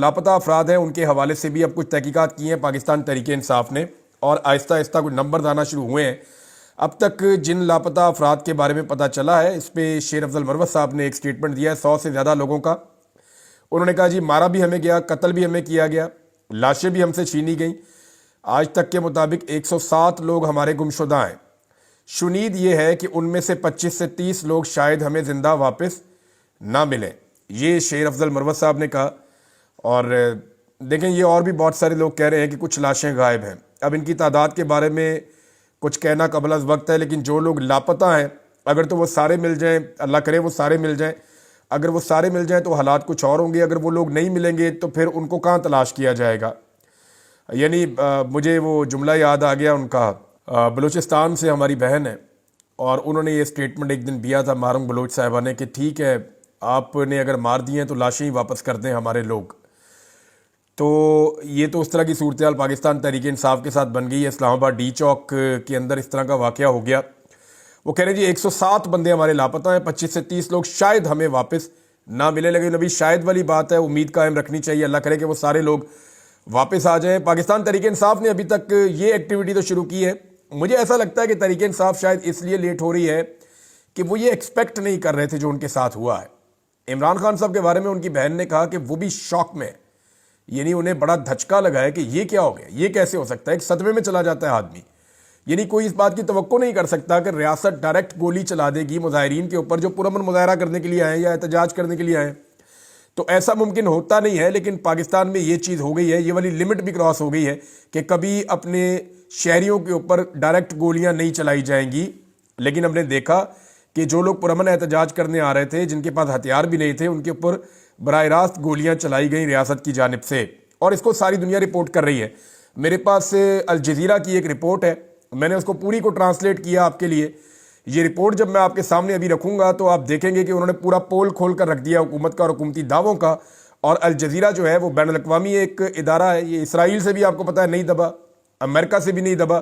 لاپتہ افراد ہیں ان کے حوالے سے بھی اب کچھ تحقیقات کی ہیں پاکستان تحریک انصاف نے، اور آہستہ آہستہ کچھ نمبر آنا شروع ہوئے ہیں۔ اب تک جن لاپتہ افراد کے بارے میں پتہ چلا ہے، اس پہ شیر افضل مروت صاحب نے ایک سٹیٹمنٹ دیا ہے 100 سے زیادہ لوگوں کا۔ انہوں نے کہا جی مارا بھی ہمیں گیا، قتل بھی ہمیں کیا گیا، لاشیں بھی ہم سے چھینی گئیں۔ آج تک کے مطابق 107 لوگ ہمارے گمشدہ ہیں۔ شنید یہ ہے کہ ان میں سے 25 سے 30 لوگ شاید ہمیں زندہ واپس نہ ملیں۔ یہ شیر افضل مروت صاحب نے کہا۔ اور دیکھیں یہ اور بھی بہت سارے لوگ کہہ رہے ہیں کہ کچھ لاشیں غائب ہیں۔ اب ان کی تعداد کے بارے میں کچھ کہنا قبل از وقت ہے، لیکن جو لوگ لاپتہ ہیں اگر تو وہ سارے مل جائیں، اللہ کرے وہ سارے مل جائیں، اگر وہ سارے مل جائیں تو حالات کچھ اور ہوں گے۔ اگر وہ لوگ نہیں ملیں گے تو پھر ان کو کہاں تلاش کیا جائے گا؟ یعنی مجھے وہ جملہ یاد آ گیا ان کا، بلوچستان سے ہماری بہن ہے اور انہوں نے یہ سٹیٹمنٹ ایک دن دیا تھا مارنگ بلوچ صاحبہ نے کہ ٹھیک ہے آپ نے اگر مار دی ہیں تو لاشیں ہی واپس کر دیں ہمارے لوگ۔ تو یہ تو اس طرح کی صورتحال پاکستان تحریک انصاف کے ساتھ بن گئی ہے۔ اسلام آباد ڈی چوک کے اندر اس طرح کا واقعہ ہو گیا۔ وہ کہہ رہے ہیں جی 107 بندے ہمارے لاپتہ ہیں، 25 سے 30 لوگ شاید ہمیں واپس نہ ملے، لیکن ابھی شاید والی بات ہے، امید قائم رکھنی چاہیے، اللہ کرے کہ وہ سارے لوگ واپس آ جائیں۔ پاکستان تحریک انصاف نے ابھی تک یہ ایکٹیویٹی تو شروع کی ہے۔ مجھے ایسا لگتا ہے کہ تحریک انصاف شاید اس لیے لیٹ ہو رہی ہے کہ وہ یہ ایکسپیکٹ نہیں کر رہے تھے جو ان کے ساتھ ہوا ہے۔ عمران خان صاحب کے بارے میں ان کی بہن نے کہا کہ وہ بھی شوق میں ہے، یعنی انہیں بڑا دھچکا لگا ہے کہ یہ کیا ہو گیا، یہ کیسے ہو سکتا ہے، ایک صدمے میں چلا جاتا ہے آدمی۔ یعنی کوئی اس بات کی توقع نہیں کر سکتا کہ ریاست ڈائریکٹ گولی چلا دے گی مظاہرین کے اوپر جو پرامن مظاہرہ کرنے کے لیے آئے یا احتجاج کرنے کے لیے آئے، تو ایسا ممکن ہوتا نہیں ہے۔ لیکن پاکستان میں یہ چیز ہو گئی ہے، یہ والی لمٹ بھی کراس ہو گئی ہے کہ کبھی اپنے شہریوں کے اوپر ڈائریکٹ گولیاں نہیں چلائی جائیں گی۔ لیکن ہم نے دیکھا کہ جو لوگ پرامن احتجاج کرنے آ رہے تھے، جن کے پاس ہتھیار بھی نہیں تھے، ان کے اوپر براہ راست گولیاں چلائی گئیں ریاست کی جانب سے، اور اس کو ساری دنیا رپورٹ کر رہی ہے۔ میرے پاس الجزیرہ کی ایک رپورٹ ہے، میں نے اس کو پوری کو ٹرانسلیٹ کیا آپ کے لیے۔ یہ رپورٹ جب میں آپ کے سامنے ابھی رکھوں گا تو آپ دیکھیں گے کہ انہوں نے پورا پول کھول کر رکھ دیا حکومت کا اور حکومتی دعووں کا۔ اور الجزیرہ جو ہے وہ بین الاقوامی ایک ادارہ ہے، یہ اسرائیل سے بھی آپ کو پتہ ہے نہیں دبا، امریکہ سے بھی نہیں دبا،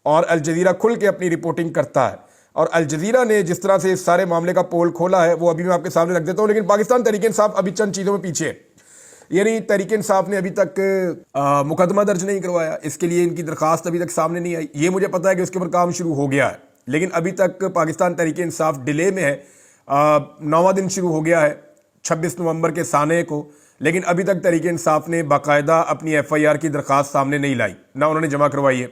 اور الجزیرہ کھل کے اپنی رپورٹنگ کرتا ہے۔ اور الجزیرہ نے جس طرح سے اس سارے معاملے کا پول کھولا ہے وہ ابھی میں آپ کے سامنے رکھ دیتا ہوں۔ لیکن پاکستان تحریک انصاف ابھی چند چیزوں میں پیچھے ہے۔ یعنی تحریک انصاف نے ابھی تک مقدمہ درج نہیں کروایا، اس کے لیے ان کی درخواست ابھی تک سامنے نہیں آئی۔ یہ مجھے پتا ہے کہ اس کے اوپر کام شروع ہو گیا ہے، لیکن ابھی تک پاکستان تحریک انصاف ڈیلے میں ہے۔ 9واں دن شروع ہو گیا ہے 26 نومبر کے سانے کو، لیکن ابھی تک تحریک انصاف نے باقاعدہ اپنی FIR کی درخواست سامنے نہیں لائی، نہ انہوں نے جمع کروائی ہے،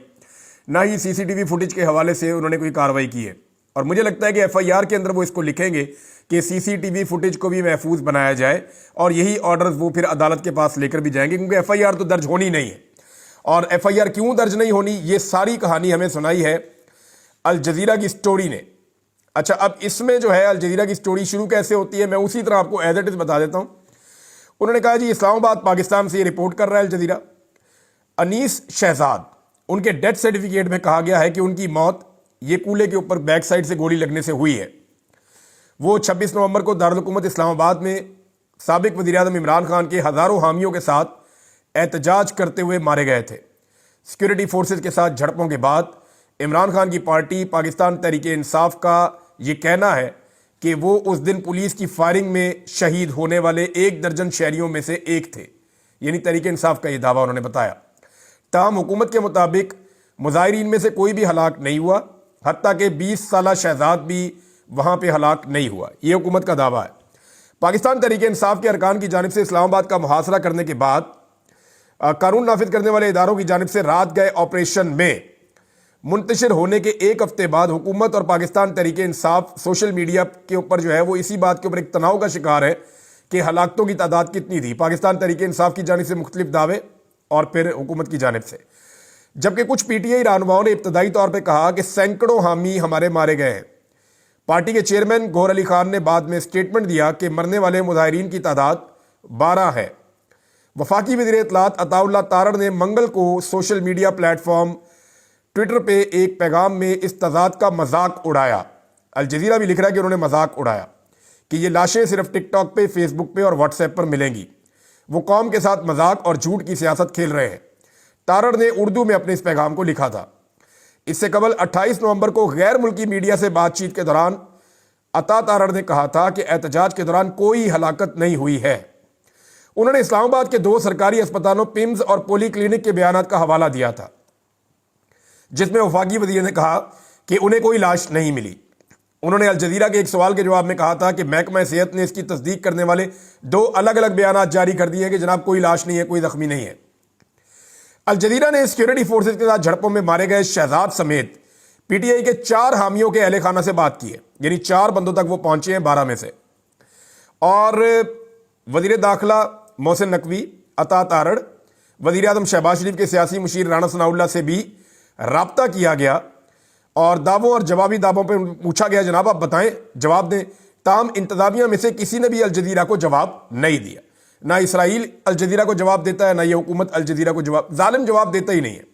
نہ ہی CCTV فوٹیج کے حوالے سے انہوں نے کوئی کارروائی کی ہے۔ اور مجھے لگتا ہے کہ FIR کے اندر وہ اس کو لکھیں گے کہ CCTV فوٹیج کو بھی محفوظ بنایا جائے، اور یہی آرڈرز وہ پھر عدالت کے پاس لے کر بھی جائیں گے، کیونکہ FIR تو درج ہونی نہیں ہے۔ اور FIR کیوں درج نہیں ہونی، یہ ساری کہانی ہمیں سنائی ہے الجزیرہ کی سٹوری نے۔ اچھا، اب اس میں جو ہے الجزیرہ کی سٹوری شروع کیسے ہوتی ہے، میں اسی طرح آپ کو ایز اٹ از بتا دیتا ہوں۔ انہوں نے کہا جی اسلام آباد پاکستان سے یہ رپورٹ کر رہا ہے الجزیرہ، انیس شہزاد، ان کے ڈیتھ سرٹیفکیٹ میں کہا گیا ہے کہ ان کی موت یہ کولے کے اوپر بیک سائڈ سے گولی لگنے سے ہوئی ہے۔ وہ 26 نومبر کو دارالحکومت اسلام آباد میں سابق وزیر اعظم عمران خان کے ہزاروں حامیوں کے ساتھ احتجاج کرتے ہوئے مارے گئے تھے۔ سیکورٹی فورسز کے ساتھ جھڑپوں کے بعد عمران خان کی پارٹی پاکستان تحریک انصاف کا یہ کہنا ہے کہ وہ اس دن پولیس کی فائرنگ میں شہید ہونے والے 1 درجن شہریوں میں سے ایک تھے، یعنی تحریک انصاف کا یہ دعویٰ انہوں نے بتایا۔ تاہم حکومت کے مطابق مظاہرین میں سے کوئی بھی ہلاک نہیں ہوا، حتیٰ کہ 20 سالہ شہزاد بھی وہاں پہ ہلاک نہیں ہوا، یہ حکومت کا دعویٰ ہے۔ پاکستان تحریک انصاف کے ارکان کی جانب سے اسلام آباد کا محاصرہ کرنے کے بعد قانون نافذ کرنے والے اداروں کی جانب سے رات گئے آپریشن میں منتشر ہونے کے 1 ہفتے بعد حکومت اور پاکستان تحریک انصاف سوشل میڈیا کے اوپر جو ہے وہ اسی بات کے اوپر ایک تناؤ کا شکار ہے کہ ہلاکتوں کی تعداد کتنی تھی، پاکستان تحریک انصاف کی جانب سے مختلف دعوے اور پھر حکومت کی جانب سے، جبکہ کچھ PTI رہنماؤں نے ابتدائی طور پہ کہا کہ سینکڑوں حامی ہمارے مارے گئے ہیں۔ پارٹی کے چیئرمین گوہر علی خان نے بعد میں سٹیٹمنٹ دیا کہ مرنے والے مظاہرین کی تعداد 12 ہے۔ وفاقی وزیر اطلاعات عطا اللہ تارڑ نے منگل کو social media plate form Twitter پہ ایک پیغام میں اس تضاد کا مذاق اڑایا۔ الجزیرہ بھی لکھ رہا ہے کہ انہوں نے مذاق اڑایا کہ یہ لاشیں صرف ٹک ٹاک پہ، فیس بک پہ اور واٹس ایپ پر ملیں گی، وہ قوم کے ساتھ مذاق اور جھوٹ کی سیاست کھیل رہے ہیں۔ تارڑ نے اردو میں اپنے اس پیغام کو لکھا تھا۔ اس سے قبل 28 نومبر کو غیر ملکی میڈیا سے بات چیت کے دوران عطا تارڑ نے کہا تھا کہ احتجاج کے دوران کوئی ہلاکت نہیں ہوئی ہے۔ انہوں نے اسلام آباد کے 2 سرکاری اسپتالوں پمز اور پولی کلینک کے بیانات کا حوالہ دیا تھا، جس میں وفاقی وزیر نے کہا کہ انہیں کوئی لاش نہیں ملی۔ انہوں نے الجزیرہ کے ایک سوال کے جواب میں کہا تھا کہ محکمہ صحت نے اس کی تصدیق کرنے والے 2 الگ الگ بیانات جاری کر دیے ہیں کہ جناب کوئی لاش نہیں ہے، کوئی زخمی نہیں ہے۔ الجزیرہ نے سیکیورٹی فورسز کے ساتھ جھڑپوں میں مارے گئے شہزاد سمیت پی ٹی آئی کے 4 حامیوں کے اہل خانہ سے بات کی ہے، یعنی 4 بندوں تک وہ پہنچے ہیں 12 میں سے، اور وزیر داخلہ محسن نقوی، عطا تارڑ، وزیر اعظم شہباز شریف کے سیاسی مشیر رانا ثناء اللہ سے بھی رابطہ کیا گیا اور دعووں اور جوابی دعووں پہ پوچھا گیا جناب آپ بتائیں، جواب دیں۔ تاہم انتظامیہ میں سے کسی نے بھی الجزیرہ کو جواب نہیں دیا، نہ اسرائیل الجزیرہ کو جواب دیتا ہے، نہ یہ حکومت الجزیرہ کو ظالم جواب دیتا ہی نہیں ہے۔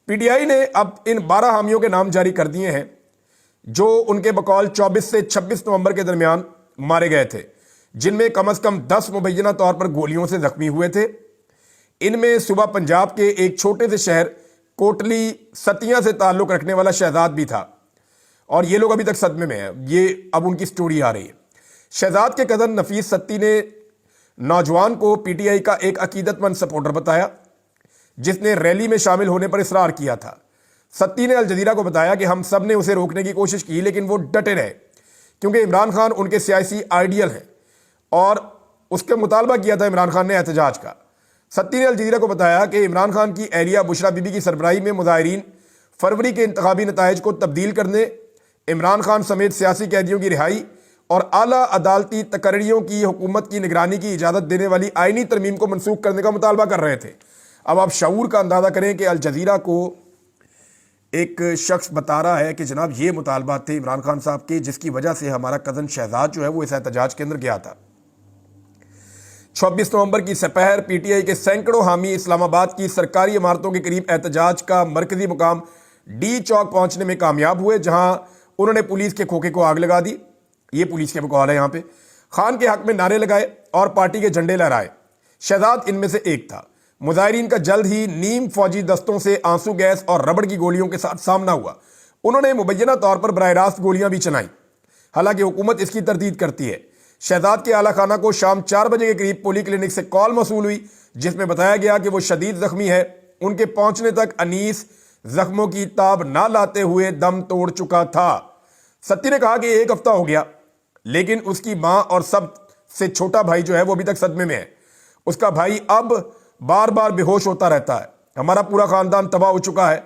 پی ٹی آئی نے اب ان 12 حامیوں کے نام جاری کر دیے ہیں جو ان کے بقول 24 سے 26 نومبر کے درمیان مارے گئے تھے، جن میں کم از کم 10 مبینہ طور پر گولیوں سے زخمی ہوئے تھے۔ ان میں صوبہ پنجاب کے ایک چھوٹے سے شہر کوٹلی ستیاں سے تعلق رکھنے والا شہزاد بھی تھا، اور یہ لوگ ابھی تک صدمے میں ہیں۔ یہ اب ان کی سٹوری آ رہی ہے۔ شہزاد کے کزن نفیس ستی نے نوجوان کو پی ٹی آئی کا ایک عقیدت مند سپورٹر بتایا، جس نے ریلی میں شامل ہونے پر اصرار کیا تھا۔ ستی نے الجزیرہ کو بتایا کہ ہم سب نے اسے روکنے کی کوشش کی لیکن وہ ڈٹے رہے، کیونکہ عمران خان ان کے سیاسی آئیڈیل ہیں، اور اس کے مطالبہ کیا تھا عمران خان نے احتجاج کا۔ ستی نے الجزیرہ کو بتایا کہ عمران خان کی اہلیہ بشرا بی بی کی سربراہی میں مظاہرین فروری کے انتخابی نتائج کو تبدیل کرنے، عمران خان سمیت سیاسی قیدیوں کی رہائی اور اعلیٰ عدالتی تقرریوں کی حکومت کی نگرانی کی اجازت دینے والی آئینی ترمیم کو منسوخ کرنے کا مطالبہ کر رہے تھے۔ اب آپ شعور کا اندازہ کریں کہ الجزیرہ کو ایک شخص بتا رہا ہے کہ جناب یہ مطالبات تھے عمران خان صاحب کے، جس کی وجہ سے ہمارا کزن شہزاد جو ہے وہ اس احتجاج کے اندر گیا تھا۔ 26 نومبر کی سپہر پی ٹی آئی کے سینکڑوں حامی اسلام آباد کی سرکاری عمارتوں کے قریب احتجاج کا مرکزی مقام ڈی چوک پہنچنے میں کامیاب ہوئے، جہاں انہوں نے پولیس کے کھوکے کو آگ لگا دی۔ یہ پولیس کے بقول ہے یہاں پہ، خان کے حق میں نعرے لگائے اور پارٹی کے جھنڈے لہرائے۔ شہزاد ان میں سے ایک تھا۔ مظاہرین کا جلد ہی نیم فوجی دستوں سے آنسو گیس اور ربڑ کی گولیوں کے ساتھ سامنا ہوا۔ انہوں نے مبینہ طور پر براہ راست گولیاں بھی چلائیں، حالانکہ حکومت اس کی تردید کرتی ہے۔ شہزاد کے اعلیٰ خانہ کو شام 4 بجے کے قریب پولی کلینک سے کال موصول ہوئی، جس میں بتایا گیا کہ وہ شدید زخمی ہے۔ ان کے پہنچنے تک انیس زخموں کی تاب نہ لاتے ہوئے دم توڑ چکا تھا۔ ستی نے کہا کہ 1 ہفتہ ہو گیا، لیکن اس کی ماں اور سب سے چھوٹا بھائی جو ہے وہ ابھی تک صدمے میں ہے۔ اس کا بھائی اب بار بار بے ہوش ہوتا رہتا ہے۔ ہمارا پورا خاندان تباہ ہو چکا ہے۔